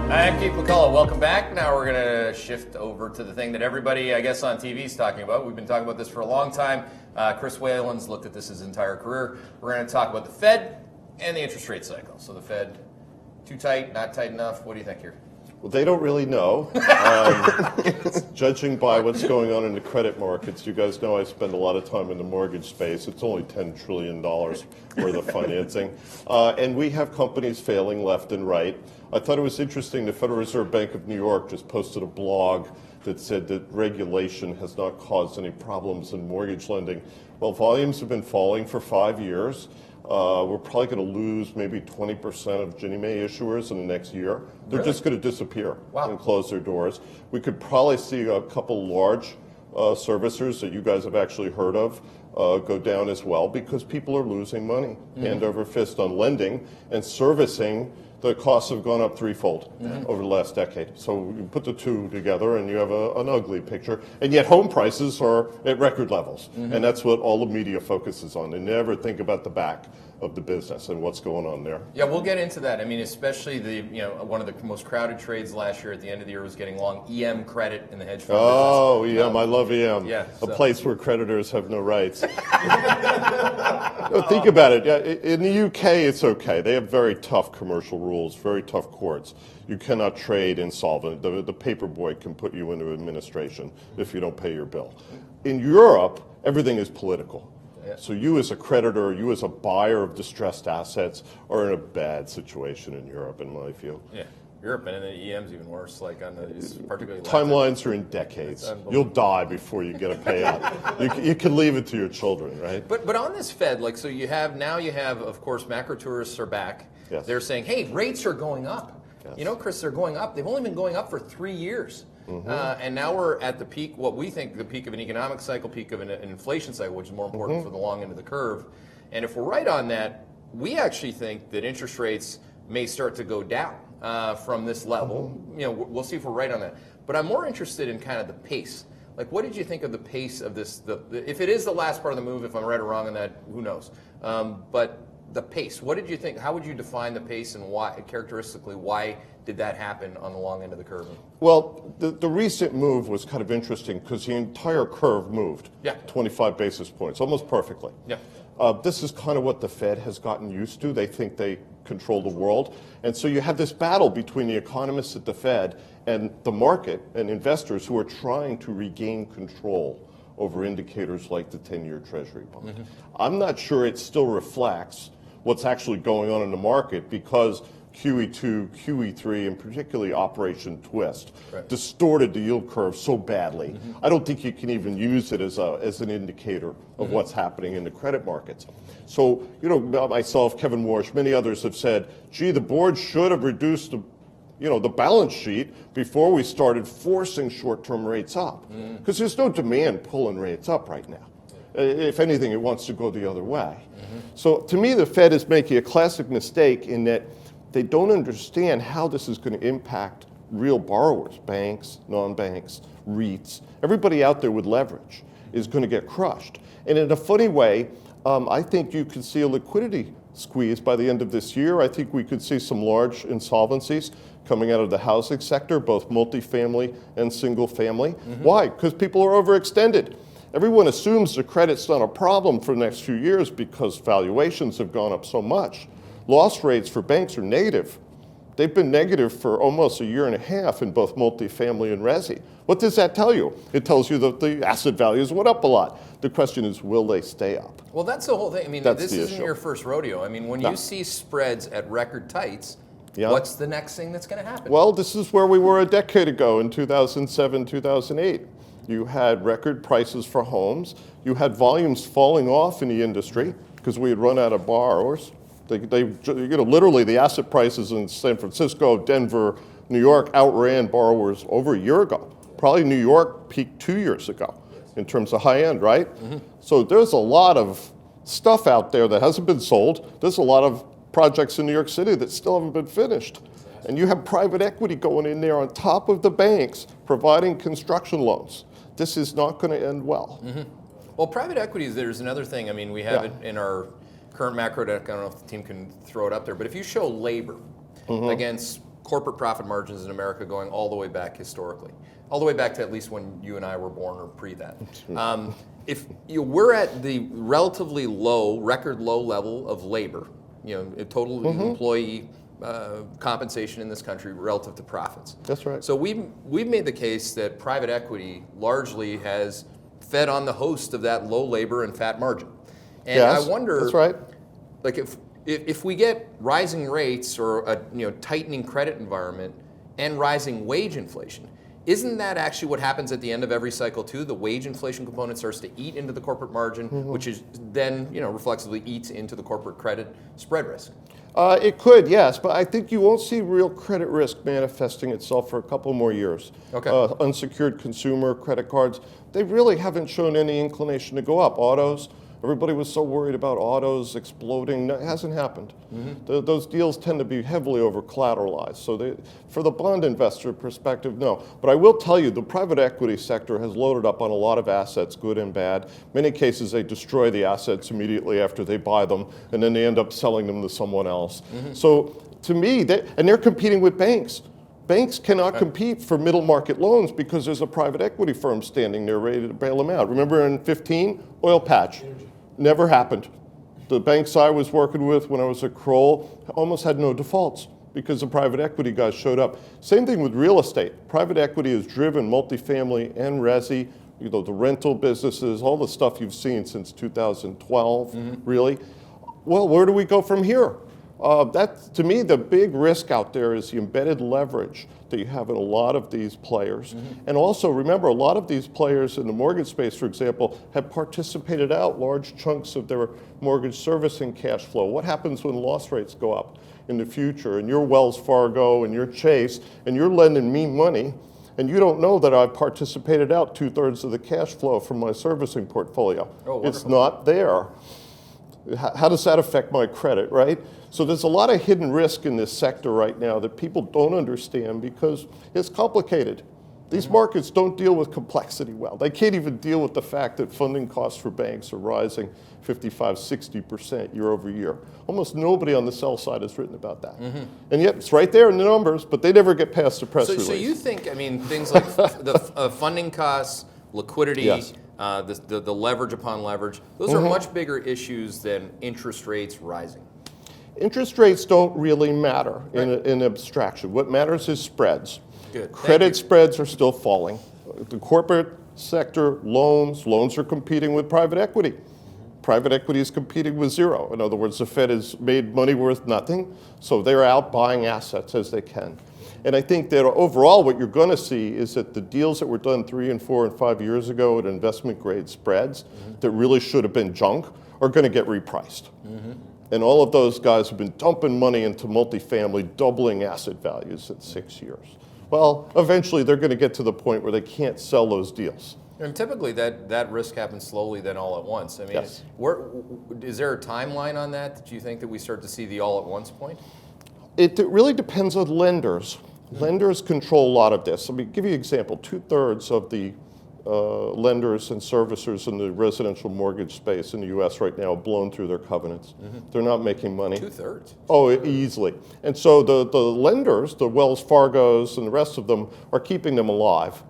I'm Keith McCullough. Welcome back. Now we're going to shift over to the thing that everybody, I guess, on TV is talking about. We've been talking about this for a long time. Chris Whalen's looked at this his entire career. We're going to talk about the Fed and the interest rate cycle. So the Fed, too tight, not tight enough. What do you think here? Well, they don't really know. Judging by what's going on in the credit markets, you guys know I spend a lot of time in the mortgage space. It's only $10 trillion worth of financing. And we have companies failing left and right. I thought it was interesting, the Federal Reserve Bank of New York just posted a blog that said that regulation has not caused any problems in mortgage lending. Well, volumes have been falling for 5 years. We're probably going to lose maybe 20% of Ginnie Mae issuers in the next year. They're just going to disappear and close their doors. We could probably see a couple large servicers that you guys have actually heard of go down as well because people are losing money hand over fist on lending and servicing. The costs have gone up threefold over the last decade. So you put the two together and you have an ugly picture. And yet home prices are at record levels. And that's what all the media focuses on. They never think about the back of the business and what's going on there. Yeah, we'll get into that. I mean, especially one of the most crowded trades last year at the end of the year was getting long EM credit in the hedge fund business. EM, I love EM. Yeah, a place where creditors have no rights. Think about it. In the UK, it's okay. They have very tough commercial rules, very tough courts. You cannot trade insolvent. The paper boy can put you into administration if you don't pay your bill. In Europe, everything is political. So you as a creditor, you as a buyer of distressed assets are in a bad situation in Europe, in my view. Yeah, Europe, and the EM's even worse, like on the particularly timelines are in decades. You'll die before you get a payout. You can leave it to your children, right? But on this Fed, so you have, of course, macro tourists are back. Yes. They're saying, hey, rates are going up. Yes. You know, Chris, they're going up. They've only been going up for 3 years. And now we're at the peak, what we think the peak of an economic cycle, peak of an inflation cycle, which is more important for the long end of the curve. And if we're right on that, we actually think that interest rates may start to go down from this level. You know, we'll see if we're right on that. But I'm more interested in kind of the pace. Like, what did you think of the pace of this? If it is the last part of the move, if I'm right or wrong on that, who knows? But the pace, what did you think? How would you define the pace and why, characteristically, why did that happen on the long end of the curve? Well, the recent move was kind of interesting because the entire curve moved 25 basis points, almost perfectly. Yeah. This is kind of what the Fed has gotten used to. They think they control the world. And so you have this battle between the economists at the Fed and the market and investors who are trying to regain control over indicators like the 10-year Treasury bond. I'm not sure it still reflects what's actually going on in the market because QE2, QE3, and particularly Operation Twist distorted the yield curve so badly. I don't think you can even use it as an indicator of what's happening in the credit markets. So, you know, myself, Kevin Warsh, many others have said, gee, the board should have reduced the balance sheet before we started forcing short-term rates up. Because there's no demand pulling rates up right now. If anything, it wants to go the other way. So to me, the Fed is making a classic mistake in that they don't understand how this is going to impact real borrowers, banks, non-banks, REITs. Everybody out there with leverage is going to get crushed. And in a funny way, I think you could see a liquidity squeeze by the end of this year. I think we could see some large insolvencies coming out of the housing sector, both multifamily and single family. Why? Because people are overextended. Everyone assumes the credit's not a problem for the next few years because valuations have gone up so much. Loss rates for banks are negative. They've been negative for almost a year and a half in both multifamily and resi. What does that tell you? It tells you that the asset values went up a lot. The question is, will they stay up? Well, that's the whole thing. I mean, this isn't your first rodeo. I mean, when you see spreads at record tights, what's the next thing that's going to happen? Well, this is where we were a decade ago in 2007, 2008. You had record prices for homes. You had volumes falling off in the industry because we had run out of borrowers. Literally the asset prices in San Francisco, Denver, New York outran borrowers over a year ago. Probably New York peaked 2 years ago in terms of high end, right? So there's a lot of stuff out there that hasn't been sold. There's a lot of projects in New York City that still haven't been finished. And you have private equity going in there on top of the banks providing construction loans. This is not going to end well. Well, private equity, there's another thing. I mean, we have it in our current macro deck. I don't know if the team can throw it up there, but if you show labor against corporate profit margins in America going all the way back historically, all the way back to at least when you and I were born or pre that. If we're at the relatively low, record low level of labor, total employee compensation in this country relative to profits. That's right. So we've made the case that private equity largely has fed on the host of that low labor and fat margin. And yes, I wonder, that's right. Like if we get rising rates or a tightening credit environment and rising wage inflation, isn't that actually what happens at the end of every cycle too? The wage inflation component starts to eat into the corporate margin, which is then reflexively eats into the corporate credit spread risk. It could, yes, but I think you won't see real credit risk manifesting itself for a couple more years. Okay. Unsecured consumer credit cards, they really haven't shown any inclination to go up. Autos, everybody was so worried about autos exploding. It hasn't happened. Those deals tend to be heavily over collateralized. So for the bond investor perspective, no. But I will tell you, the private equity sector has loaded up on a lot of assets, good and bad. Many cases, they destroy the assets immediately after they buy them, and then they end up selling them to someone else. So to me, they're competing with banks. Banks cannot compete for middle market loans because there's a private equity firm standing there ready to bail them out. Remember in 15, oil patch. Never happened. The banks I was working with when I was at Kroll almost had no defaults because the private equity guys showed up. Same thing with real estate. Private equity has driven multifamily and resi, the rental businesses, all the stuff you've seen since 2012, really. Well, where do we go from here? To me, the big risk out there is the embedded leverage that you have in a lot of these players. And also, remember, a lot of these players in the mortgage space, for example, have participated out large chunks of their mortgage servicing cash flow. What happens when loss rates go up in the future? And you're Wells Fargo and you're Chase, and you're lending me money, and you don't know that I've participated out 2/3 of the cash flow from my servicing portfolio. Oh, it's not there. How does that affect my credit, right? So there's a lot of hidden risk in this sector right now that people don't understand because it's complicated. These markets don't deal with complexity well. They can't even deal with the fact that funding costs for banks are rising 55, 60% year over year. Almost nobody on the sell side has written about that. And yet it's right there in the numbers, but they never get past the press release. So you think, things like the funding costs, liquidity, Yes. The leverage upon leverage, those are much bigger issues than interest rates rising. Interest rates don't really matter in abstraction. What matters is spreads. Good. Credit spreads are still falling. The corporate sector, loans are competing with private equity. Private equity is competing with zero. In other words, the Fed has made money worth nothing, so they're out buying assets as they can. And I think that overall what you're going to see is that the deals that were done 3 and 4 and 5 years ago at investment grade spreads that really should have been junk are going to get repriced. And all of those guys have been dumping money into multifamily, doubling asset values in 6 years. Well, eventually they're going to get to the point where they can't sell those deals. And typically that risk happens slowly, then all at once. Yes. Is there a timeline on that you think that we start to see the all at once point? It really depends on lenders. Lenders control a lot of this. Let me give you an example. 2/3 of the lenders and servicers in the residential mortgage space in the U.S. right now have blown through their covenants. They're not making money. 2/3? Oh, easily. And so the lenders, the Wells Fargos and the rest of them, are keeping them alive.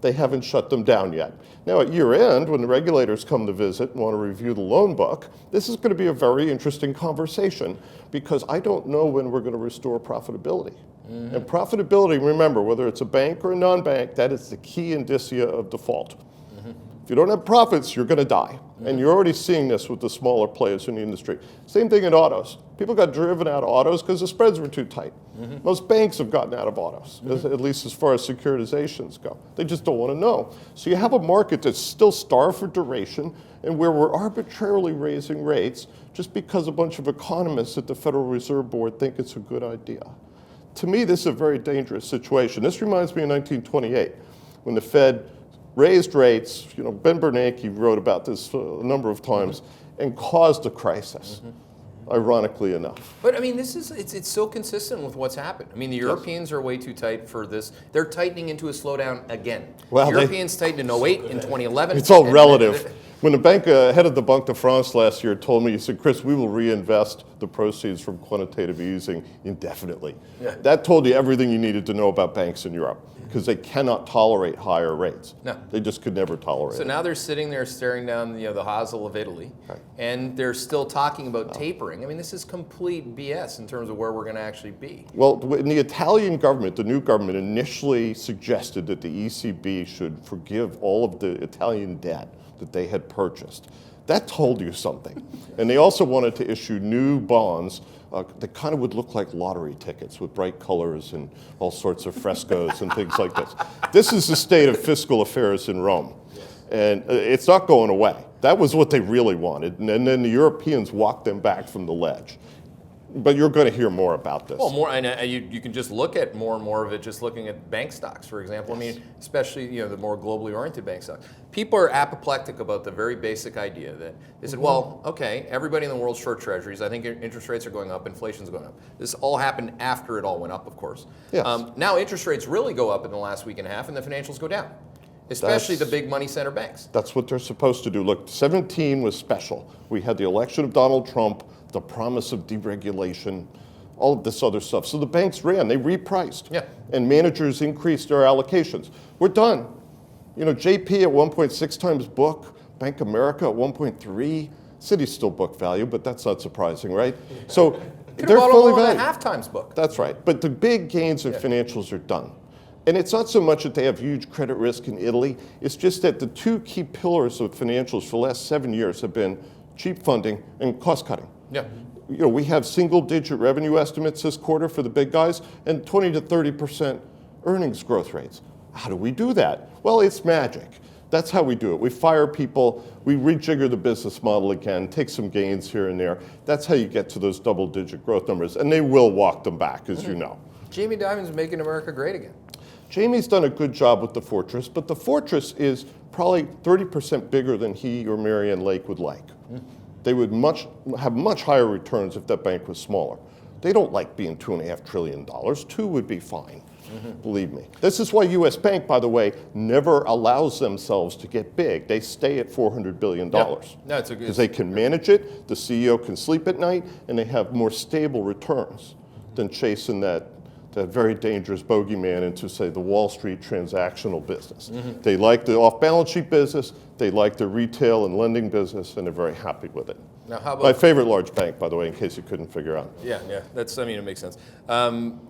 They haven't shut them down yet. Now at year end, when the regulators come to visit and want to review the loan book, this is going to be a very interesting conversation because I don't know when we're going to restore profitability. And profitability, remember, whether it's a bank or a non-bank, that is the key indicia of default. If you don't have profits, you're going to die. And you're already seeing this with the smaller players in the industry. Same thing in autos. People got driven out of autos because the spreads were too tight. Most banks have gotten out of autos, at least as far as securitizations go. They just don't want to know. So you have a market that's still starved for duration and where we're arbitrarily raising rates just because a bunch of economists at the Federal Reserve Board think it's a good idea. To me, this is a very dangerous situation. This reminds me of 1928 when the Fed raised rates. Ben Bernanke wrote about this a number of times and caused a crisis, ironically enough. But it's so consistent with what's happened. The Europeans are way too tight for this. They're tightening into a slowdown again. Well, Europeans tightened in 2008, in 2011. It's all relative. When the bank head of the Banque de France last year told me, he said, Chris, we will reinvest the proceeds from quantitative easing indefinitely. Yeah. That told you everything you needed to know about banks in Europe, because they cannot tolerate higher rates. No. They just could never tolerate So it. now they're sitting there staring down the Hazel of Italy, Right. and they're still talking about tapering. I mean, this is complete BS in terms of where we're going to actually be. Well, when the Italian government, the new government, initially suggested that the ECB should forgive all of the Italian debt that they had purchased, that told you something. And they also wanted to issue new bonds that kind of would look like lottery tickets with bright colors and all sorts of frescoes and things like this. This is the state of fiscal affairs in Rome. And it's not going away. That was what they really wanted. And then the Europeans walked them back from the ledge. But you're going to hear more about this. Well, more, and you can just look at more and more of it just looking at bank stocks, for example. Yes. I mean, especially the more globally oriented bank stocks. People are apoplectic about the very basic idea that they said, well, okay, everybody in the world's short treasuries. I think interest rates are going up, inflation's going up. This all happened after it all went up, of course. Yes. Now interest rates really go up in the last week and a half, and the financials go down. Especially the big money center banks. That's what they're supposed to do. Look, 17 was special. We had the election of Donald Trump, the promise of deregulation, all of this other stuff. So the banks ran, they repriced. Yeah. And managers increased their allocations. We're done. JP at 1.6 times book, Bank of America at 1.3. Citi's still book value, but that's not surprising, right? So they're fully valued. Half times book. That's right. But the big gains in financials are done. And it's not so much that they have huge credit risk in Italy, it's just that the two key pillars of financials for the last 7 years have been cheap funding and cost cutting. Yeah. We have single digit revenue estimates this quarter for the big guys and 20 to 30% earnings growth rates. How do we do that? Well, it's magic. That's how we do it. We fire people, we rejigger the business model again, take some gains here and there. That's how you get to those double digit growth numbers. And they will walk them back, as you know. Jamie Dimon's making America great again. Jamie's done a good job with the fortress, but the fortress is probably 30% bigger than he or Marianne Lake would like. They would have much higher returns if that bank was smaller. They don't like being $2.5 trillion. $2 would be fine, believe me. This is why U.S. Bank, by the way, never allows themselves to get big. They stay at $400 billion. No, it's a good, because they can manage it, the CEO can sleep at night, and they have more stable returns than chasing that very dangerous bogeyman into, say, the Wall Street transactional business. They like the off-balance sheet business, they like the retail and lending business, and they're very happy with it. Now, how about my favorite large bank, by the way, in case you couldn't figure out. Yeah, it makes sense.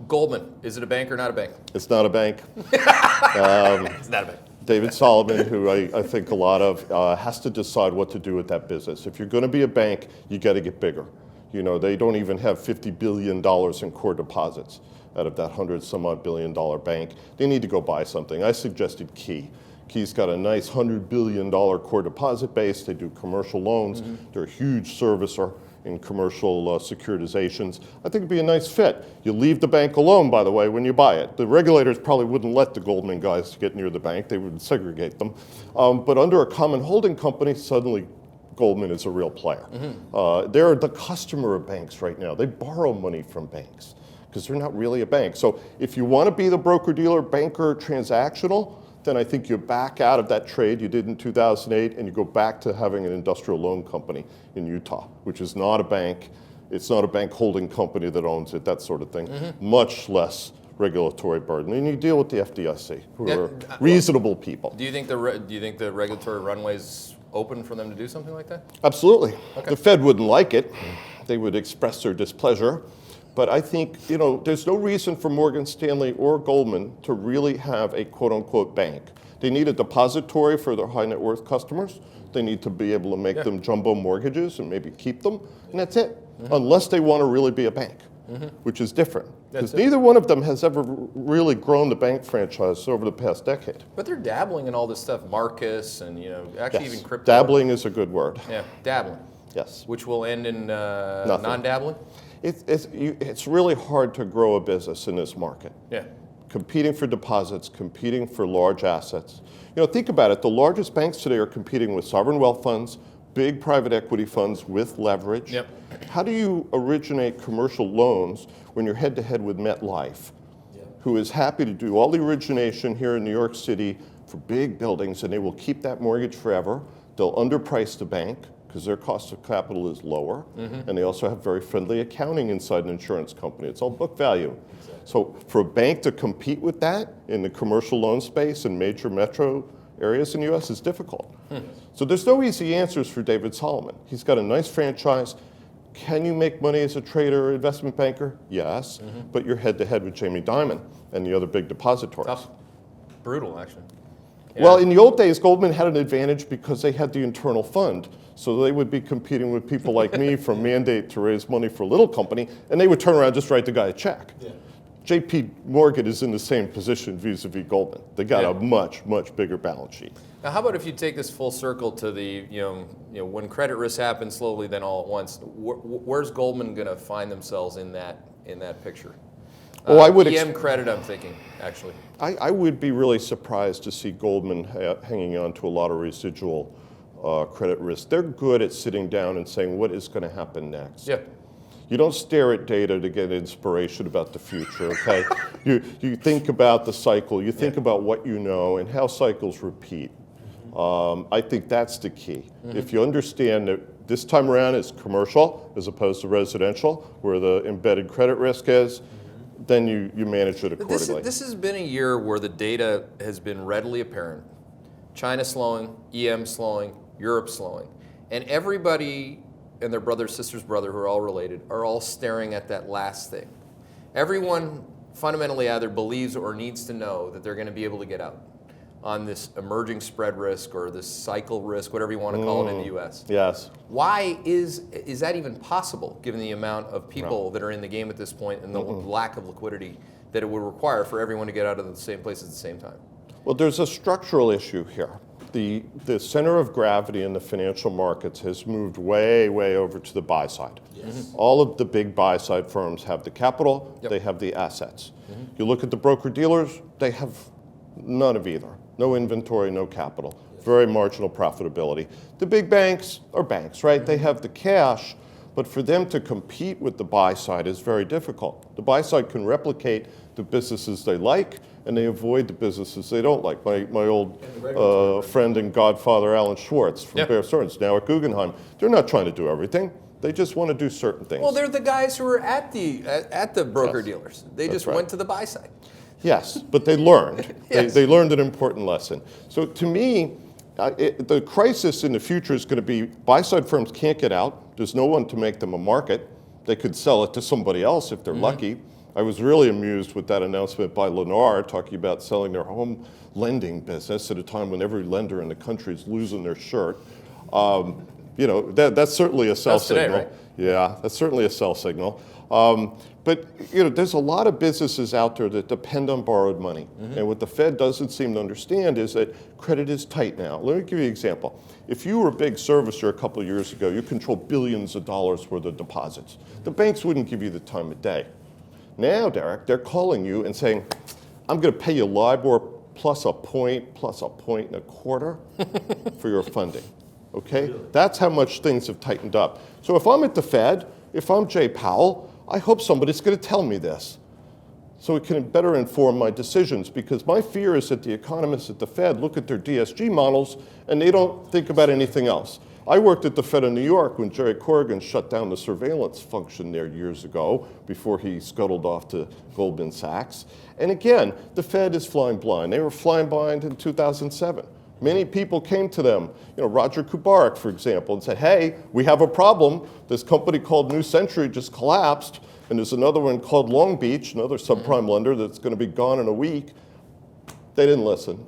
Goldman, is it a bank or not a bank? It's not a bank. It's not a bank. David Solomon, who I think a lot of, has to decide what to do with that business. If you're going to be a bank, you got to get bigger. They don't even have $50 billion in core deposits out of that 100-some-odd billion dollar bank. They need to go buy something. I suggested Key. Key's got a nice $100 billion core deposit base. They do commercial loans. They're a huge servicer in commercial securitizations. I think it'd be a nice fit. You leave the bank alone, by the way, when you buy it. The regulators probably wouldn't let the Goldman guys get near the bank. They would segregate them. But under a common holding company, suddenly Goldman is a real player. They're the customer of banks right now. They borrow money from banks because they're not really a bank. So if you want to be the broker-dealer, banker, transactional, then I think you back out of that trade you did in 2008 and you go back to having an industrial loan company in Utah, which is not a bank. It's not a bank holding company that owns it, that sort of thing. Much less regulatory burden. And you deal with the FDIC, who are reasonable people. Do you think the regulatory runway's open for them to do something like that? Absolutely. Okay. The Fed wouldn't like it. They would express their displeasure. But I think, there's no reason for Morgan Stanley or Goldman to really have a quote-unquote bank. They need a depository for their high net worth customers. They need to be able to make them jumbo mortgages and maybe keep them, and that's it. Unless they want to really be a bank, which is different. Because neither one of them has ever really grown the bank franchise over the past decade. But they're dabbling in all this stuff, Marcus, and actually even crypto. Dabbling is a good word. Yeah, dabbling. Yes. Which will end in non-dabbling? It's really hard to grow a business in this market. Yeah. Competing for deposits, competing for large assets. Think about it. The largest banks today are competing with sovereign wealth funds, big private equity funds with leverage. Yep. How do you originate commercial loans when you're head-to-head with MetLife, who is happy to do all the origination here in New York City for big buildings, and they will keep that mortgage forever? They'll underprice the bank because their cost of capital is lower, and they also have very friendly accounting inside an insurance company. It's all book value. So for a bank to compete with that in the commercial loan space in major metro areas in the US is difficult. So there's no easy answers for David Solomon. He's got a nice franchise. Can you make money as a trader or investment banker? Yes, but you're head to head with Jamie Dimon and the other big depositories. Tough. Brutal, actually. Well, in the old days, Goldman had an advantage because they had the internal fund. So they would be competing with people like me for mandate to raise money for a little company, and they would turn around and just write the guy a check. JP Morgan is in the same position vis-a-vis Goldman. They got a much, much bigger balance sheet. Now, how about if you take this full circle to the, when credit risk happens slowly, then all at once, where's Goldman going to find themselves in that picture? Oh, I would EM credit, I'm thinking, actually. I would be really surprised to see Goldman hanging on to a lot of residual credit risk. They're good at sitting down and saying, what is going to happen next? Yeah. You don't stare at data to get inspiration about the future, okay? you think about the cycle, you think about what you know and how cycles repeat. I think that's the key. If you understand that this time around it's commercial as opposed to residential, where the embedded credit risk is, then you manage it accordingly. This has been a year where the data has been readily apparent. China slowing, EM slowing, Europe slowing. And everybody and their brother, sister's brother, who are all related, are all staring at that last thing. Everyone fundamentally either believes or needs to know that they're going to be able to get out on this emerging spread risk or this cycle risk, whatever you want to call it in the U.S. Yes. Why is that even possible, given the amount of people that are in the game at this point and the lack of liquidity that it would require for everyone to get out of the same place at the same time? Well, there's a structural issue here. The center of gravity in the financial markets has moved way, way over to the buy side. All of the big buy side firms have the capital, they have the assets. You look at the broker-dealers, they have none of either. No inventory, no capital. Very marginal profitability. The big banks are banks, right? They have the cash, but for them to compete with the buy side is very difficult. The buy side can replicate the businesses they like, and they avoid the businesses they don't like. My old friend and godfather, Alan Schwartz from Bear Stearns, now at Guggenheim, they're not trying to do everything. They just want to do certain things. Well, they're the guys who are at the broker-dealers. They just went to the buy side. Yes, but they learned. They learned an important lesson. So to me, the crisis in the future is going to be buy-side firms can't get out. There's no one to make them a market. They could sell it to somebody else if they're lucky. I was really amused with that announcement by Lennar talking about selling their home lending business at a time when every lender in the country is losing their shirt. That's certainly a sell signal. Today, right? Yeah, that's certainly a sell signal. But there's a lot of businesses out there that depend on borrowed money. And what the Fed doesn't seem to understand is that credit is tight now. Let me give you an example. If you were a big servicer a couple of years ago, you control billions of dollars worth of deposits. The banks wouldn't give you the time of day. Now, Derek, they're calling you and saying, I'm going to pay you LIBOR plus a point and a quarter for your funding. Okay? Really? That's how much things have tightened up. So if I'm at the Fed, if I'm Jay Powell, I hope somebody's going to tell me this so it can better inform my decisions, because my fear is that the economists at the Fed look at their DSG models and they don't think about anything else. I worked at the Fed of New York when Jerry Corrigan shut down the surveillance function there years ago before he scuttled off to Goldman Sachs. And again, the Fed is flying blind. They were flying blind in 2007. Many people came to them, Roger Kubarek, for example, and said, hey, we have a problem. This company called New Century just collapsed, and there's another one called Long Beach, another subprime lender that's going to be gone in a week. They didn't listen.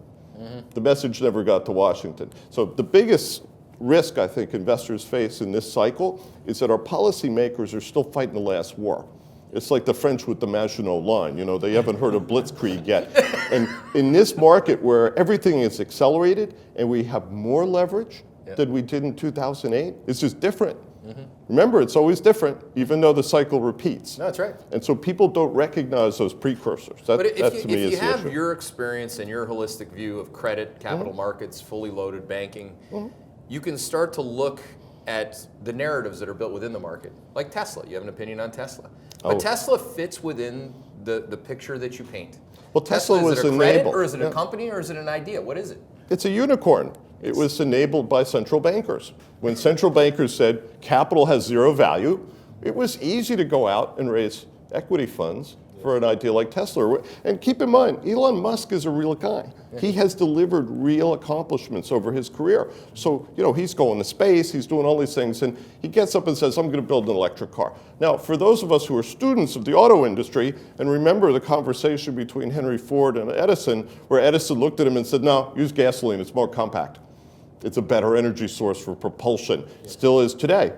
The message never got to Washington. So the biggest risk I think investors face in this cycle is that our policymakers are still fighting the last war. It's like the French with the Maginot Line. They haven't heard of Blitzkrieg yet. And in this market where everything is accelerated and we have more leverage than we did in 2008, it's just different. Remember, it's always different, even though the cycle repeats. No, that's right. And so people don't recognize those precursors. That, but to me, if is you the have issue. your experience and your holistic view of credit, capital markets, fully loaded banking, you can start to look at the narratives that are built within the market. Like Tesla, you have an opinion on Tesla. But Tesla fits within the picture that you paint. Well, Tesla was is it a credit, enabled. or is it a company, or is it an idea? What is it? It's a unicorn. It was enabled by central bankers. When central bankers said capital has zero value, it was easy to go out and raise equity funds for an idea like Tesla. And keep in mind, Elon Musk is a real guy. He has delivered real accomplishments over his career. So, he's going to space, he's doing all these things, and he gets up and says, I'm going to build an electric car. Now, for those of us who are students of the auto industry, and remember the conversation between Henry Ford and Edison, where Edison looked at him and said, no, use gasoline, it's more compact. It's a better energy source for propulsion. Still is today.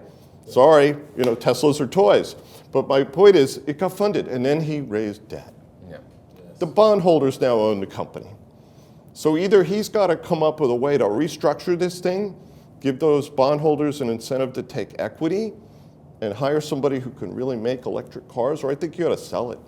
Sorry, Teslas are toys. But my point is, it got funded, and then he raised debt. Yeah. The bondholders now own the company. So either he's got to come up with a way to restructure this thing, give those bondholders an incentive to take equity, and hire somebody who can really make electric cars, or I think you ought to sell it.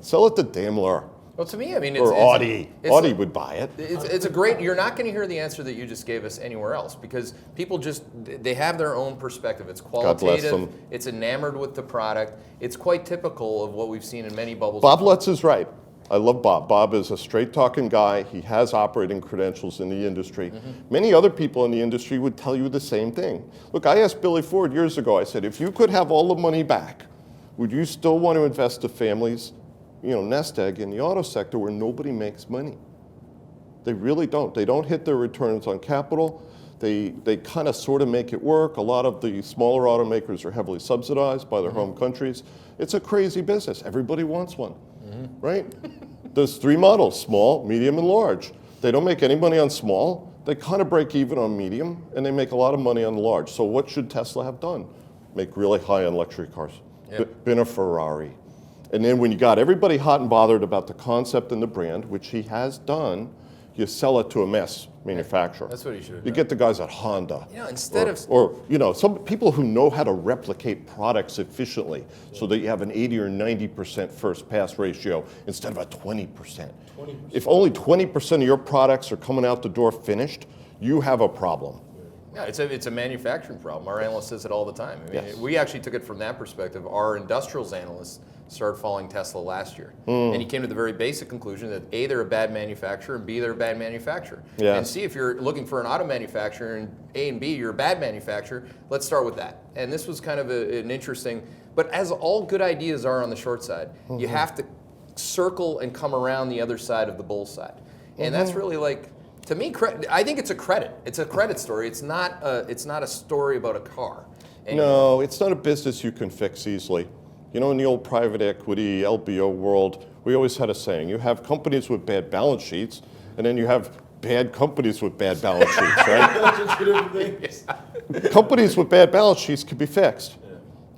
Sell it to Daimler. Well, to me, I mean, or Audi. Audi would buy it. It's a great. You're not going to hear the answer that you just gave us anywhere else because people they have their own perspective. It's qualitative. It's enamored with the product. It's quite typical of what we've seen in many bubbles. Bob Lutz is right. I love Bob. Bob is a straight-talking guy. He has operating credentials in the industry. Many other people in the industry would tell you the same thing. Look, I asked Billy Ford years ago. I said, if you could have all the money back, would you still want to invest the families? Nest egg in the auto sector where nobody makes money. They really don't. They don't hit their returns on capital. They kind of sort of make it work. A lot of the smaller automakers are heavily subsidized by their home countries. It's a crazy business. Everybody wants one, right? There's 3 models, small, medium, and large. They don't make any money on small. They kind of break even on medium, and they make a lot of money on large. So what should Tesla have done? Make really high-end luxury cars. Yep. Been a Ferrari. And then when you got everybody hot and bothered about the concept and the brand, which he has done, you sell it to a mass manufacturer. That's what he should have done. You get the guys at Honda. Instead of... Or, some people who know how to replicate products efficiently so that you have an 80 or 90% first pass ratio instead of a 20%. If only 20% of your products are coming out the door finished, you have a problem. Yeah, it's a manufacturing problem. Our analyst says it all the time. I mean, we actually took it from that perspective. Our industrials analysts started following Tesla last year. And he came to the very basic conclusion that A, they're a bad manufacturer, and B, they're a bad manufacturer. Yeah. And C, if you're looking for an auto manufacturer, and A and B, you're a bad manufacturer, let's start with that. And this was kind of an interesting, but as all good ideas are on the short side, you have to circle and come around the other side of the bull side. And that's really like, to me, I think it's a credit. It's a credit story. It's not a story about a car. No, it's not a business you can fix easily. In the old private equity, LBO world, we always had a saying, you have companies with bad balance sheets, and then you have bad companies with bad balance sheets, right? Companies with bad balance sheets can be fixed.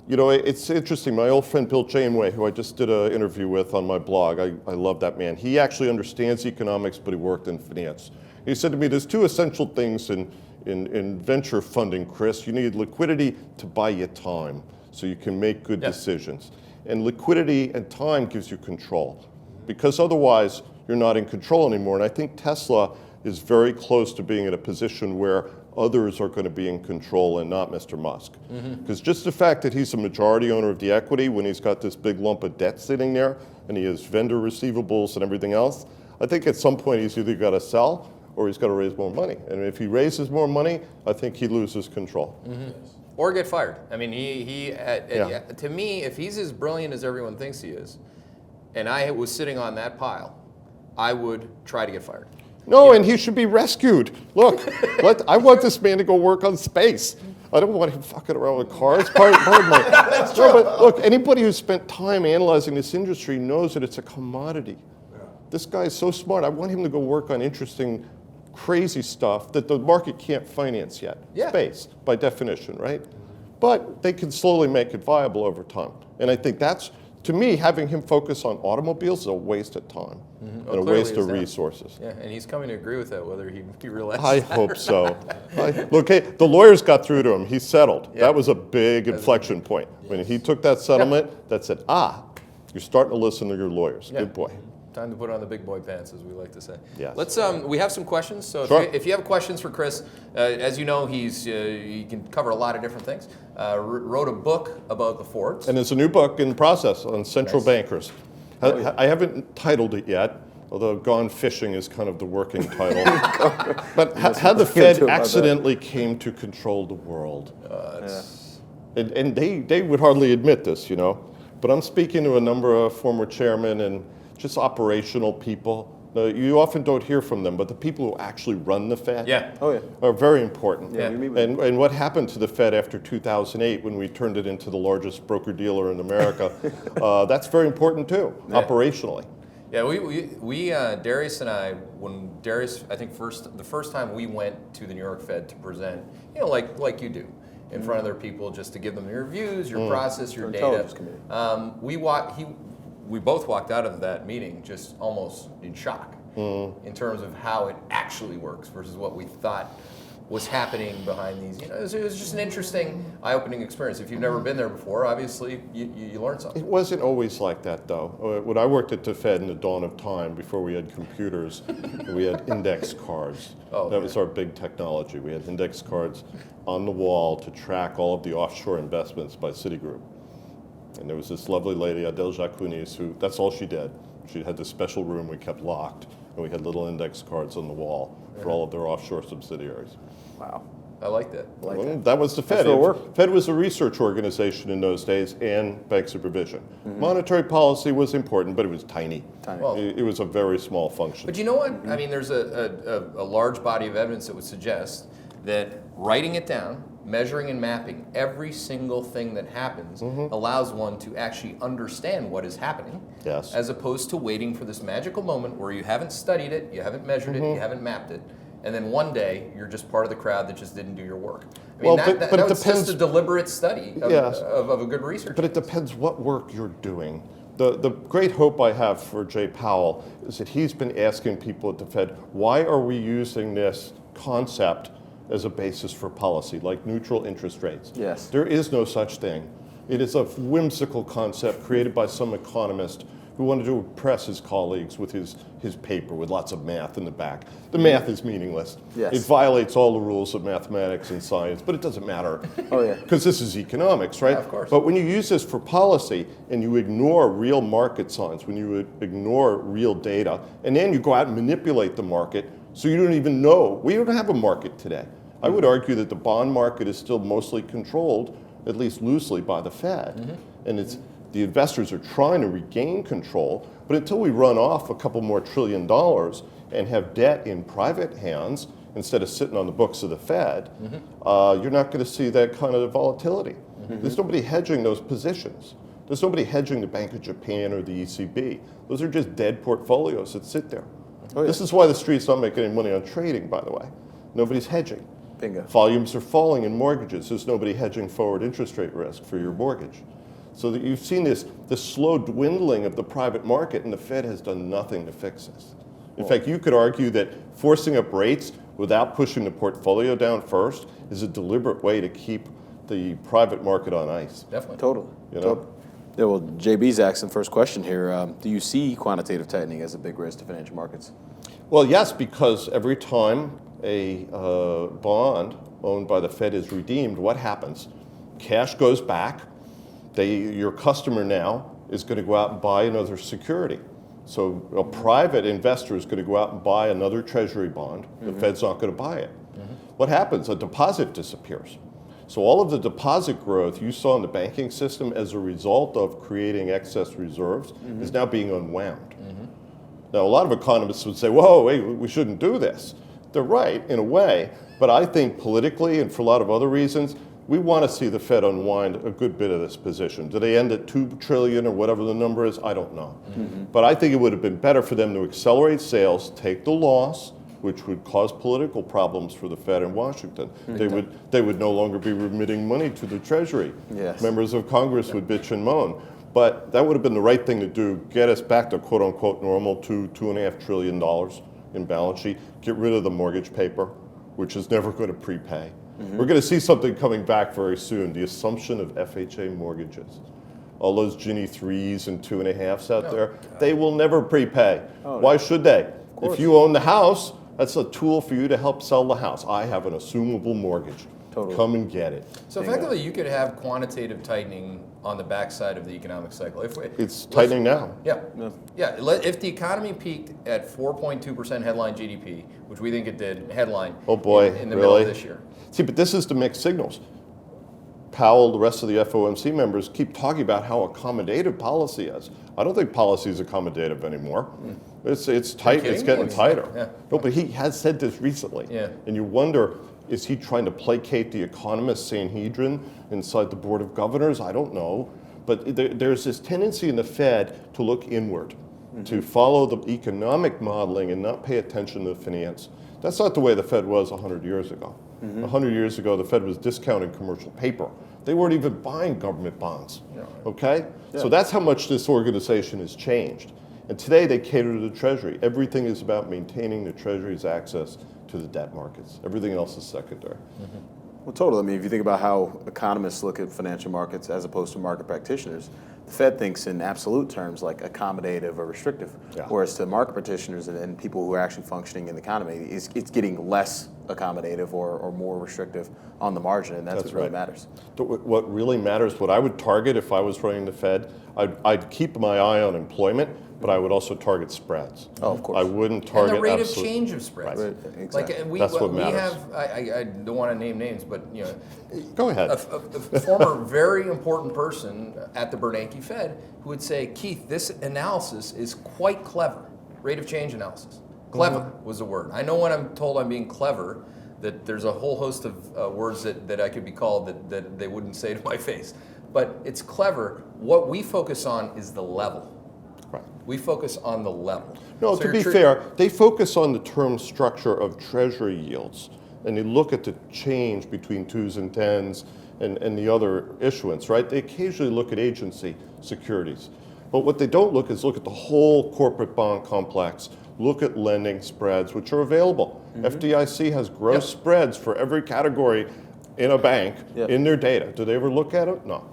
It's interesting. My old friend Bill Janeway, who I just did an interview with on my blog, I love that man. He actually understands economics, but he worked in finance. He said to me, there's 2 essential things in venture funding, Chris. You need liquidity to buy you time so you can make good decisions. And liquidity and time gives you control because otherwise you're not in control anymore. And I think Tesla is very close to being in a position where others are going to be in control and not Mr. Musk. Because just the fact that he's a majority owner of the equity when he's got this big lump of debt sitting there and he has vendor receivables and everything else, I think at some point he's either got to sell or he's got to raise more money. And if he raises more money, I think he loses control. Or get fired. I mean, to me, if he's as brilliant as everyone thinks he is, and I was sitting on that pile, I would try to get fired. No, and he should be rescued. Look, I want this man to go work on space. I don't want him fucking around with cars. That's true. No, but look, anybody who's spent time analyzing this industry knows that it's a commodity. This guy is so smart. I want him to go work on interesting, crazy stuff that the market can't finance yet. Space, by definition, right? But they can slowly make it viable over time. And I think that's, to me, having him focus on automobiles is a waste of time and a waste of resources. Yeah, and he's coming to agree with that, whether he realizes I hope so. Look, the lawyers got through to him. He settled. That was a big inflection point. When he took that settlement, that said, you're starting to listen to your lawyers. Good boy. Time to put on the big boy pants, as we like to say. Yes. Let's. We have some questions. So if you have questions for Chris, as you know, he can cover a lot of different things. Wrote a book about the Fords. And there's a new book in process on central bankers. I haven't titled it yet. although gone fishing is kind of the working title. But how the Fed accidentally came to control the world. And they would hardly admit this, But I'm speaking to a number of former chairmen and just operational people. You often don't hear from them, but the people who actually run the Fed are very important. Yeah. And what happened to the Fed after 2008 when we turned it into the largest broker-dealer in America, that's very important too, operationally. Yeah, we Darius and I, when Darius, I think the first time we went to the New York Fed to present, like you do, in front of their people, just to give them your views, your process, your data. We both walked out of that meeting just almost in shock in terms of how it actually works versus what we thought was happening behind these. It was just an interesting, eye-opening experience. If you've never been there before, obviously you learn something. It wasn't always like that, though. When I worked at the Fed in the dawn of time, before we had computers, we had index cards. That was our big technology. We had index cards on the wall to track all of the offshore investments by Citigroup. And there was this lovely lady, Adele Jacquenis, who that's all she did. She had this special room we kept locked, and we had little index cards on the wall for all of their offshore subsidiaries. Wow. I like that. That was the Fed. That's what Fed was a research organization in those days and bank supervision. Monetary policy was important, but it was tiny. Well, it was a very small function. But you know what? I mean, there's a large body of evidence that would suggest that writing it down, measuring and mapping every single thing that happens allows one to actually understand what is happening, as opposed to waiting for this magical moment where you haven't studied it, you haven't measured it, you haven't mapped it, and then one day you're just part of the crowd that just didn't do your work. I mean, that was just a deliberate study of a good researcher. But it depends what work you're doing. The great hope I have for Jay Powell is that he's been asking people at the Fed, why are we using this concept as a basis for policy, like neutral interest rates? Yes. There is no such thing. It is a whimsical concept created by some economist who wanted to impress his colleagues with his paper with lots of math in the back. The math is meaningless. Yes. It violates all the rules of mathematics and science, but it doesn't matter. Because this is economics, right? Yeah, of course. But when you use this for policy and you ignore real market signs, when you ignore real data, and then you go out and manipulate the market, so you don't even know. We don't have a market today. I would argue that the bond market is still mostly controlled, at least loosely, by the Fed. And the investors are trying to regain control, but until we run off a couple more $1 trillion and have debt in private hands instead of sitting on the books of the Fed, you're not going to see that kind of volatility. There's nobody hedging those positions. There's nobody hedging the Bank of Japan or the ECB. Those are just dead portfolios that sit there. This is why the street's not making any money on trading, by the way. Nobody's hedging. Bingo. Volumes are falling in mortgages. There's nobody hedging forward interest rate risk for your mortgage. So that you've seen this slow dwindling of the private market, and the Fed has done nothing to fix this. In fact, you could argue that forcing up rates without pushing the portfolio down first is a deliberate way to keep the private market on ice. Definitely. Totally. Yeah, well, JB's asking first question here. Do you see quantitative tightening as a big risk to financial markets? Well, yes, because every time a bond owned by the Fed is redeemed, what happens? Cash goes back. Your customer now is going to go out and buy another security. So a private investor is going to go out and buy another treasury bond. The Fed's not going to buy it. What happens? A deposit disappears. So all of the deposit growth you saw in the banking system as a result of creating excess reserves is now being unwound. Now, a lot of economists would say, whoa, wait, we shouldn't do this. They're right, in a way, but I think politically and for a lot of other reasons, we want to see the Fed unwind a good bit of this position. Do they end at $2 trillion or whatever the number is? I don't know. But I think it would have been better for them to accelerate sales, take the loss, which would cause political problems for the Fed in Washington. They would no longer be remitting money to the Treasury. Members of Congress would bitch and moan. But that would have been the right thing to do, get us back to quote unquote normal $2.5 trillion in balance sheet, get rid of the mortgage paper, which is never going to prepay. We're going to see something coming back very soon, the assumption of FHA mortgages. All those Ginnie 3s and 2.5s out there, they will never prepay. Why should they? If you own the house, that's a tool for you to help sell the house. I have an assumable mortgage. Come and get it. So effectively, you could have quantitative tightening on the backside of the economic cycle. It's tightening now. Yeah. If the economy peaked at 4.2% headline GDP, which we think it did, headline, oh boy, in the really? middle of this year. See, but this is the mixed signals. Powell, the rest of the FOMC members keep talking about how accommodative policy is. I don't think policy is accommodative anymore. It's tight. It's getting tighter. Yeah. No, but he has said this recently. Yeah. And you wonder, is he trying to placate the economist Sanhedrin inside the Board of Governors? I don't know. But there's this tendency in the Fed to look inward, to follow the economic modeling and not pay attention to the finance. That's not the way the Fed was 100 years ago. 100 years ago, the Fed was discounting commercial paper. They weren't even buying government bonds, okay? Yeah. So that's how much this organization has changed. And today they cater to the Treasury. Everything is about maintaining the Treasury's access to the debt markets. Everything else is secondary. Well, totally. I mean, if you think about how economists look at financial markets as opposed to market practitioners, the Fed thinks in absolute terms like accommodative or restrictive, whereas to market practitioners and people who are actually functioning in the economy, it's getting less accommodative or more restrictive on the margin, and that's what really matters. What really matters, what I would target if I was running the Fed, I'd keep my eye on employment, but I would also target spreads. Oh, of course. I wouldn't target and the rate of change of spreads. Right. Exactly. Like That's what we matters. have, I don't want to name names, but Go ahead. a former very important person at the Bernanke Fed who would say, Keith, this analysis is quite clever. Rate of change analysis. Clever was the word. I know when I'm told I'm being clever, that there's a whole host of words that I could be called that they wouldn't say to my face. But it's clever. What we focus on is the level. Right. We focus on the level. No, So to be you're fair, they focus on the term structure of Treasury yields, and they look at the change between 2s and 10s and the other issuance, right? They occasionally look at agency securities. But what they don't look at the whole corporate bond complex, look at lending spreads, which are available. FDIC has gross spreads for every category in a bank in their data. Do they ever look at it? No.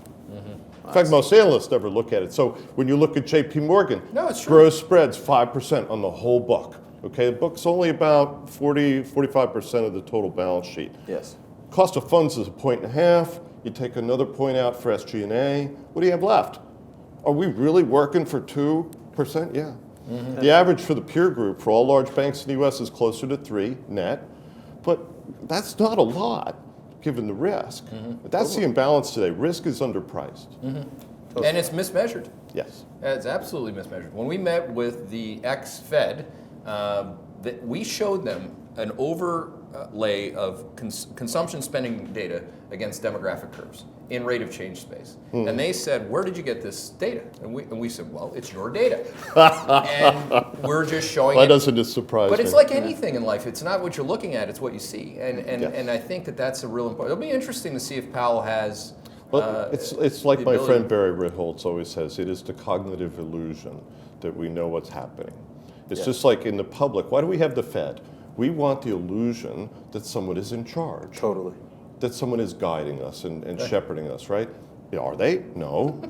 In fact, most analysts never look at it. So when you look at JP Morgan, it's true. gross spreads 5% on the whole book. Okay, the book's only about 45% of the total balance sheet. Yes. Cost of funds is 1.5. You take another point out for SG&A. What do you have left? Are we really working for 2%? Yeah. The average for the peer group for all large banks in the U.S. is closer to 3 net, but that's not a lot given the risk. But that's the imbalance today. Risk is underpriced. And it's mismeasured. Yes. It's absolutely mismeasured. When we met with the ex-Fed, we showed them an overlay of consumption spending data against demographic curves in rate of change space. And they said, where did you get this data? And we said, well, it's your data. And we're just showing Why doesn't it surprise me? But it's like anything in life. It's not what you're looking at, it's what you see. And I think that's a real important. It'll be interesting to see if Powell has Well, it's like my friend Barry Ritholtz always says, it is the cognitive illusion that we know what's happening. It's just like in the public. Why do we have the Fed? We want the illusion that someone is in charge. Totally. That someone is guiding us and shepherding us, right? Yeah, are they? No.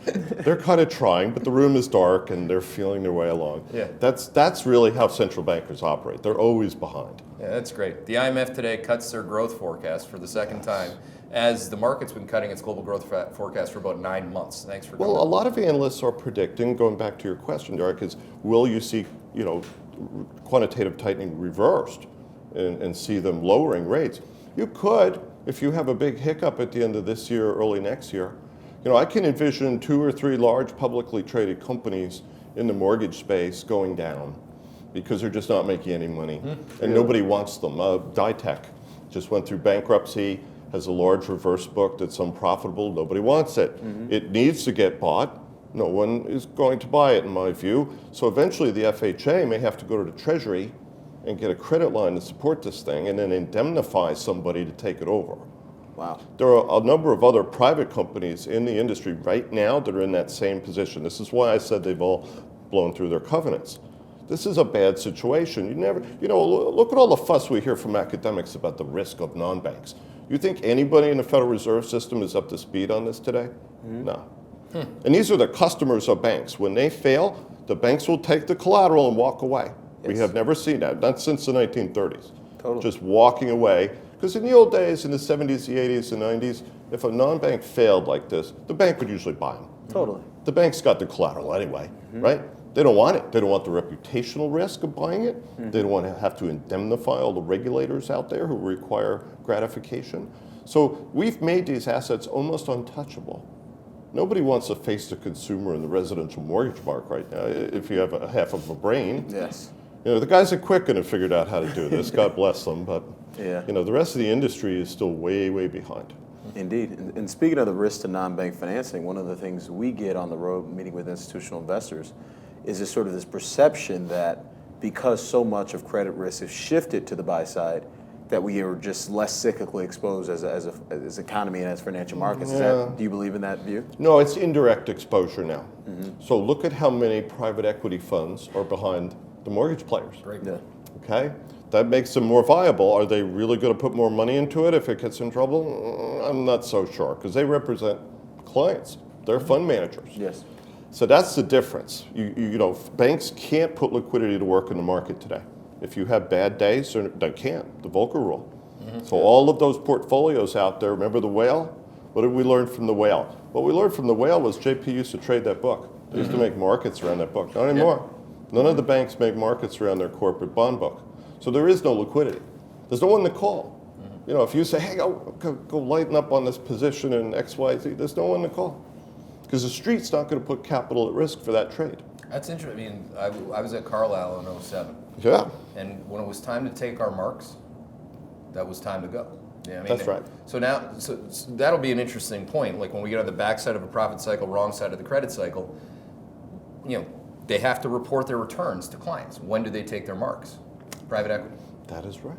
They're kind of trying, but the room is dark and they're feeling their way along. Yeah. That's really how central bankers operate. They're always behind. Yeah, that's great. The IMF today cuts their growth forecast for the second time, as the market's been cutting its global growth forecast for about 9 months. Thanks for coming. Well, a lot of analysts are predicting, going back to your question, Derek, is will you see, quantitative tightening reversed and see them lowering rates? You could, if you have a big hiccup at the end of this year, early next year. I can envision 2 or 3 large publicly traded companies in the mortgage space going down because they're just not making any money, and nobody wants them. Ditech just went through bankruptcy, has a large reverse book that's unprofitable. Nobody wants it. It needs to get bought. No one is going to buy it, in my view. So eventually the FHA may have to go to the Treasury and get a credit line to support this thing and then indemnify somebody to take it over. Wow. There are a number of other private companies in the industry right now that are in that same position. This is why I said they've all blown through their covenants. This is a bad situation. Look at all the fuss we hear from academics about the risk of non-banks. You think anybody in the Federal Reserve System is up to speed on this today? No. And these are the customers of banks. When they fail, the banks will take the collateral and walk away. Yes. We have never seen that, not since the 1930s. Totally. Just walking away. Because in the old days, in the 70s, the 80s, the 90s, if a non-bank failed like this, the bank would usually buy them. Totally. The bank's got the collateral anyway, right? They don't want it. They don't want the reputational risk of buying it. They don't want to have to indemnify all the regulators out there who require gratification. So we've made these assets almost untouchable. Nobody wants to face the consumer in the residential mortgage market right now if you have a half of a brain. Yes. The guys at Quicken have figured out how to do this, God bless them, but Yeah. the rest of the industry is still way, way behind. Indeed. And speaking of the risk to non-bank financing, one of the things we get on the road meeting with institutional investors is this sort of this perception that because so much of credit risk is shifted to the buy side, that we are just less cyclically exposed as economy and as financial markets. Yeah. Do you believe in that view? No, it's indirect exposure now. So look at how many private equity funds are behind the mortgage players. Great. Yeah. Okay? That makes them more viable. Are they really going to put more money into it if it gets in trouble? I'm not so sure, because they represent clients. They're fund managers. Yes. So that's the difference. Banks can't put liquidity to work in the market today. If you have bad days, they can't, the Volcker rule. So all of those portfolios out there, remember the Whale? What did we learn from the Whale? What we learned from the Whale was JP used to trade that book. They used to make markets around that book. Not anymore. None of the banks make markets around their corporate bond book. So there is no liquidity. There's no one to call. If you say, hey, go lighten up on this position in XYZ, there's no one to call. Because the street's not going to put capital at risk for that trade. That's interesting. I mean, I was at Carlisle in 07. Yeah. And when it was time to take our marks, that was time to go. Yeah, That's right. So now, so that'll be an interesting point. Like when we get on the backside of a profit cycle, wrong side of the credit cycle, they have to report their returns to clients. When do they take their marks? Private equity. That is right.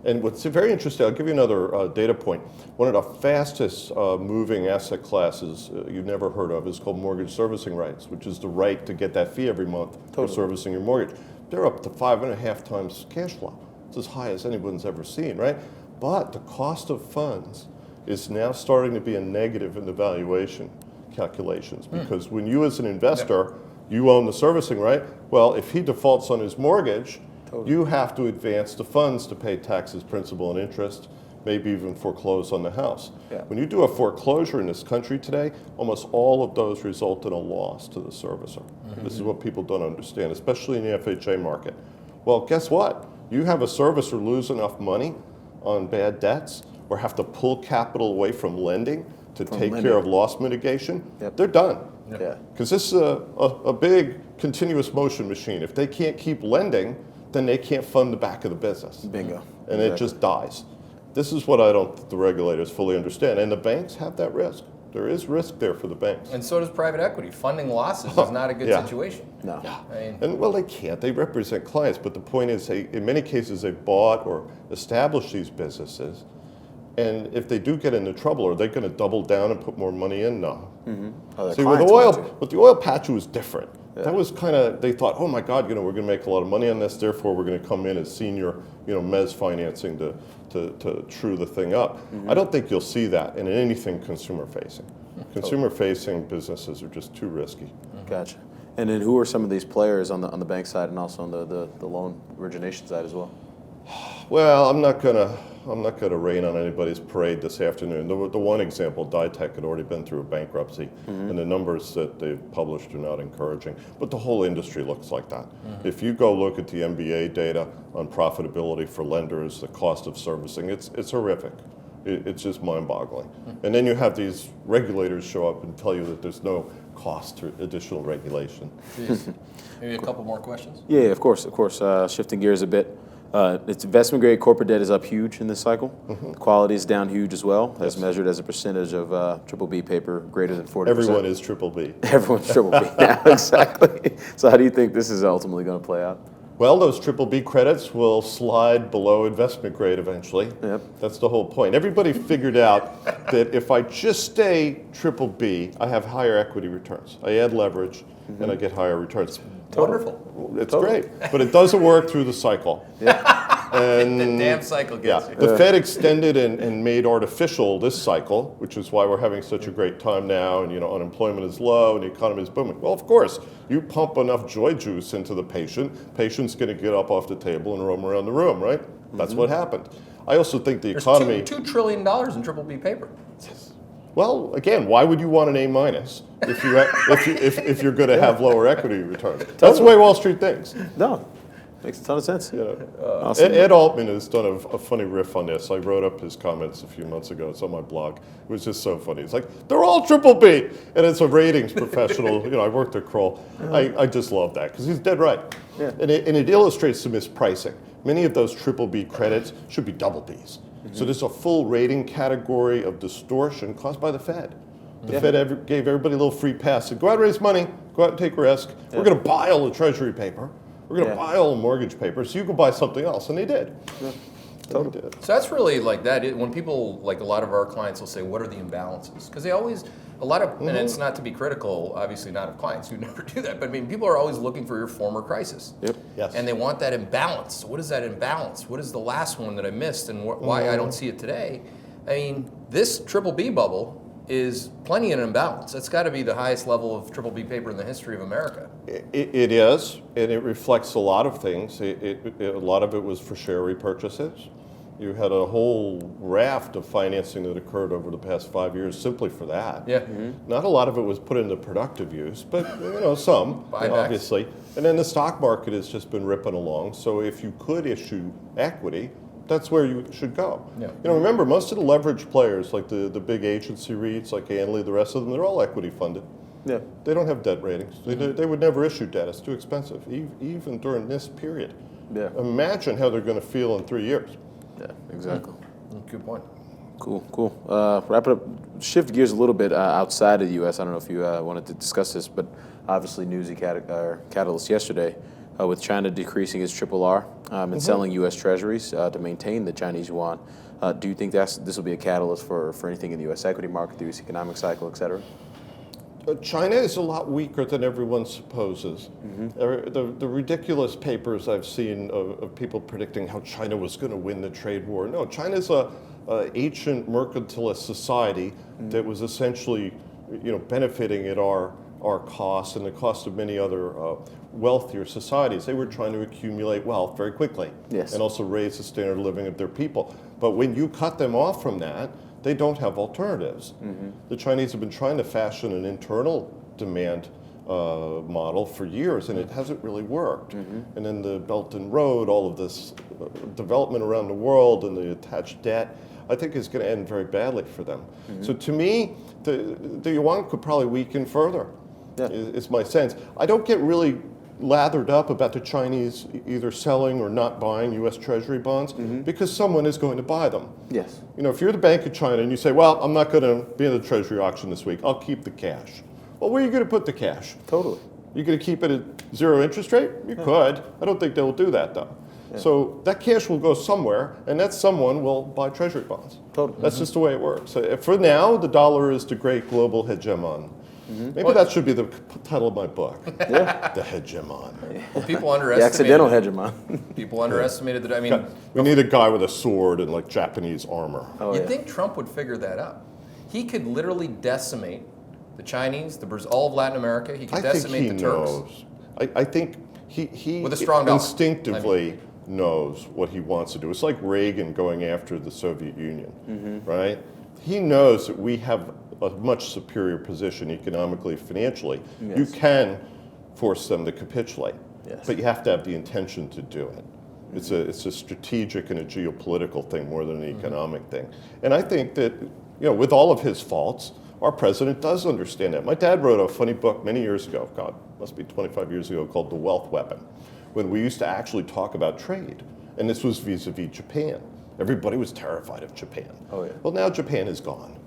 And what's very interesting, I'll give you another data point. One of the fastest moving asset classes you've never heard of is called mortgage servicing rights, which is the right to get that fee every month for servicing your mortgage. They're up to 5.5 times cash flow. It's as high as anyone's ever seen, right? But the cost of funds is now starting to be a negative in the valuation calculations, because when you as an investor, you own the servicing right, well, if he defaults on his mortgage, you have to advance the funds to pay taxes, principal, and interest, maybe even foreclose on the house. Yeah. When you do a foreclosure in this country today, almost all of those result in a loss to the servicer. This is what people don't understand, especially in the FHA market. Well, guess what? You have a servicer lose enough money on bad debts or have to pull capital away from lending to take care of loss mitigation, they're done. Yeah. Because this is a big continuous motion machine. If they can't keep lending, then they can't fund the back of the business. Bingo. And it just dies. This is what I don't think the regulators fully understand. And the banks have that risk. There is risk there for the banks. And so does private equity. Funding losses is not a good situation. No. And well, they can't. They represent clients. But the point is, in many cases, they bought or established these businesses. And if they do get into trouble, are they going to double down and put more money in? No. See, with the oil patch, it was different. That was kind of, they thought, oh my God, we're going to make a lot of money on this, therefore we're going to come in as senior, mezz financing to true the thing up. I don't think you'll see that in anything consumer facing. Consumer facing businesses are just too risky. Gotcha. And then who are some of these players on the bank side and also on the loan origination side as well? Well, I'm not gonna rain on anybody's parade this afternoon. The one example, Ditech, had already been through a bankruptcy, and the numbers that they've published are not encouraging. But the whole industry looks like that. If you go look at the MBA data on profitability for lenders, the cost of servicing, it's horrific. It's just mind-boggling. And then you have these regulators show up and tell you that there's no cost to additional regulation. Maybe a couple more questions? Yeah, of course. Shifting gears a bit. It's investment grade corporate debt is up huge in this cycle. Quality is down huge as well, as measured as a percentage of triple B paper greater than 40%. Everyone is triple B. Everyone's triple B now, exactly. So how do you think this is ultimately going to play out? Well, those triple B credits will slide below investment grade eventually. Yep. That's the whole point. Everybody figured out that if I just stay triple B, I have higher equity returns. I add leverage and I get higher returns. Wonderful. It's great, but it doesn't work through the cycle. And the damn cycle gets you. The Fed extended and made artificial this cycle, which is why we're having such a great time now, and unemployment is low and the economy is booming. Well, of course, you pump enough joy juice into the patient's going to get up off the table and roam around the room, right? That's what happened. I also think the economy... $2 trillion in triple B paper. Well, again, why would you want an A- if you're going to have lower equity return? That's the way Wall Street thinks. No, makes a ton of sense. Awesome. Ed Altman has done a funny riff on this. I wrote up his comments a few months ago. It's on my blog. It was just so funny. It's like, they're all triple B. And as a ratings professional, I worked at Kroll. I just love that because he's dead right. Yeah. And it illustrates the mispricing. Many of those triple B credits should be double Bs. So there's a full rating category of distortion caused by the Fed. The Fed gave everybody a little free pass. Said, go out and raise money. Go out and take risk. We're going to buy all the treasury paper. We're going to buy all the mortgage paper, so you can buy something else. And they did. Yeah. Totally did. So that's really like that. When people, like a lot of our clients will say, what are the imbalances? Because they always, and it's not to be critical, obviously not of clients who never do that, but I mean, people are always looking for your former crisis. Yep. Yes. And they want that imbalance. So what is that imbalance? What is the last one that I missed and why I don't see it today? I mean, this triple B bubble is plenty in imbalance. That's got to be the highest level of triple B paper in the history of America. It is, and it reflects a lot of things. A lot of it was for share repurchases. You had a whole raft of financing that occurred over the past 5 years simply for that. Yeah. Not a lot of it was put into productive use, but some, obviously. And then the stock market has just been ripping along. So if you could issue equity, that's where you should go. Yeah. Remember, most of the leveraged players, like the big agency REITs, like Anley, the rest of them, they're all equity funded. Yeah. They don't have debt ratings. They would never issue debt. It's too expensive, even during this period. Yeah. Imagine how they're going to feel in 3 years. Yeah, exactly. Good point. Cool. Wrap it up. Shift gears a little bit outside of the U.S. I don't know if you wanted to discuss this, but obviously newsy catalyst yesterday with China decreasing its RRR and selling U.S. Treasuries to maintain the Chinese yuan. Do you think this will be a catalyst for anything in the U.S. equity market, the U.S. economic cycle, et cetera? China is a lot weaker than everyone supposes. The ridiculous papers I've seen of people predicting how China was going to win the trade war. No, China's a ancient mercantilist society that was essentially, benefiting at our cost and the cost of many other wealthier societies. They were trying to accumulate wealth very quickly and also raise the standard of living of their people. But when you cut them off from that, they don't have alternatives. The Chinese have been trying to fashion an internal demand model for years, and it hasn't really worked. And then the Belt and Road, all of this development around the world and the attached debt, I think is going to end very badly for them. So to me, the yuan could probably weaken further, is my sense. I don't get really lathered up about the Chinese either selling or not buying U.S. Treasury bonds because someone is going to buy them. Yes. If you're the Bank of China and you say, well, I'm not going to be in the Treasury auction this week, I'll keep the cash. Well, where are you going to put the cash? Totally. You're going to keep it at zero interest rate? You could. I don't think they'll do that, though. So that cash will go somewhere, and that someone will buy Treasury bonds. Totally. That's just the way it works. So for now, the dollar is the great global hegemon. Maybe that should be the title of my book. The hegemon. Well, people The underestimated accidental hegemon. People underestimated that. I mean, We need a guy with a sword and like Japanese armor. you'd think Trump would figure that out. He could literally decimate the Chinese, all of Latin America. He could decimate the Turks. Knows. I think he With a strong dollar. instinctively knows what he wants to do. It's like Reagan going after the Soviet Union, right? He knows that we have a much superior position economically, financially. You can force them to capitulate, but you have to have the intention to do it. It's a strategic and a geopolitical thing more than an economic thing. And I think that, with all of his faults, our president does understand that. My dad wrote a funny book many years ago, God, must be 25 years ago, called The Wealth Weapon, when we used to actually talk about trade. And this was vis-a-vis Japan. Everybody was terrified of Japan. Well, now Japan is gone.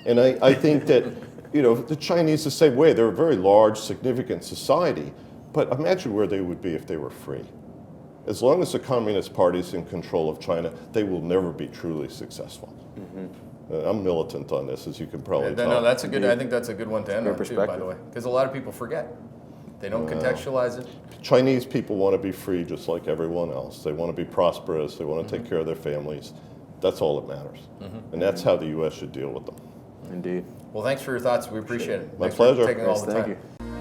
And I think that, the Chinese the same way. They're a very large, significant society. But imagine where they would be if they were free. As long as the Communist Party is in control of China, they will never be truly successful. I'm militant on this, as you can probably tell. No, that's a good. I think that's a good one to end on too, by the way, because a lot of people forget. They don't contextualize it. Chinese people want to be free just like everyone else. They want to be prosperous. They want to take care of their families. That's all that matters. And that's how the U.S. should deal with them. Indeed. Well, thanks for your thoughts. We appreciate it. My Thanks pleasure. for taking all the time. Thank you.